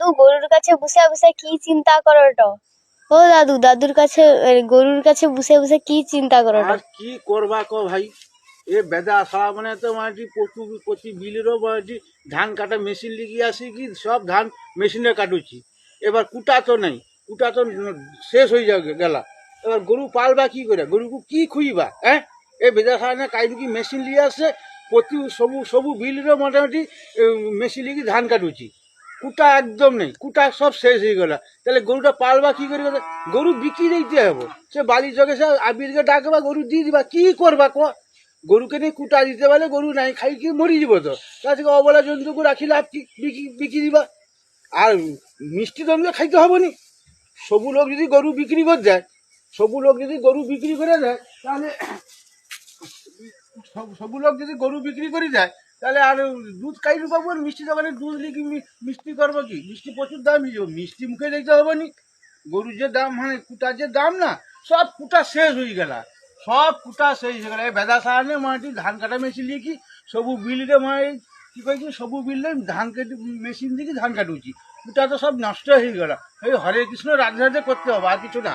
দাদু গরুর কাছে বসে বসে কি চিন্তা করোটো? ও দাদু, দাদুর কাছে গরুর কাছে বসে বসে কি চিন্তা করোটো? আর কি করবা কো ভাই, এ বেদা সারা মানে তো মানে প্রতি বিলেরও মানে ধান কাটা মেশিন লিগিয়ে আসি কি সব ধান মেশিনে কাটুছি। এবার কুটা তো নেই, কুটা তো শেষ হয়ে যাবে গেলা। এবার গরু পালবা কি করে, গরুকে কি খুইবা? হ্যাঁ, এ বেদা সারা না কাইলু কি মেশিন লিয়ে আসছে, প্রতি সবু বিলেরও মোটামুটি মেশিন লিগি ধান কাটুছি। কুটা একদম নেই, কুটা সব শেষ হয়ে গেল। তাহলে গরুটা পালবা কি করে? গরু বিক্রি দিতে হবে, সে বালি জগে সে আবিরকে ডাকবা, গরু দিয়ে দিবা, কি করবা ক? গরুকে নিয়ে কুটা দিতে পারলে গরু নাই খাই কি মরি যাব তো, তা থেকে অবলা জন্তুকে রাখি লাভ কি? বিক্রি দিবা। আর মিষ্টি দমকে খাইতে হবে নি। সবু লোক যদি গরু বিক্রি করে দেয়, সবু লোক যদি গরু বিক্রি করে দেয়, তাহলে সবু লোক যদি গরু বিক্রি করে দেয়, তাহলে আর দুধ কাইলু পাবো, আর মিষ্টি দোকানে দুধ লিখি মিষ্টি করবো কি? মিষ্টি প্রচুর দাম হয়ে যাবো, মিষ্টি মুখে দিতে হবে নি। গরুর যে দাম মানে কুটার যে দাম না, সব কুটা শেষ হয়ে গেল, সব কুটা শেষ হয়ে গেল। এই বেদা সাহানে মানে ধান কাটা মেশিন লিখি সবু বিলরে মানে কি কইছি, সবু বিলরে ধান কেটে মেশিন দিকে ধান কাটুছি, কুটা তো সব নষ্ট হয়ে গেল। এই হরে কৃষ্ণ রাধে রাধে করতে হবে, আর কিছু না।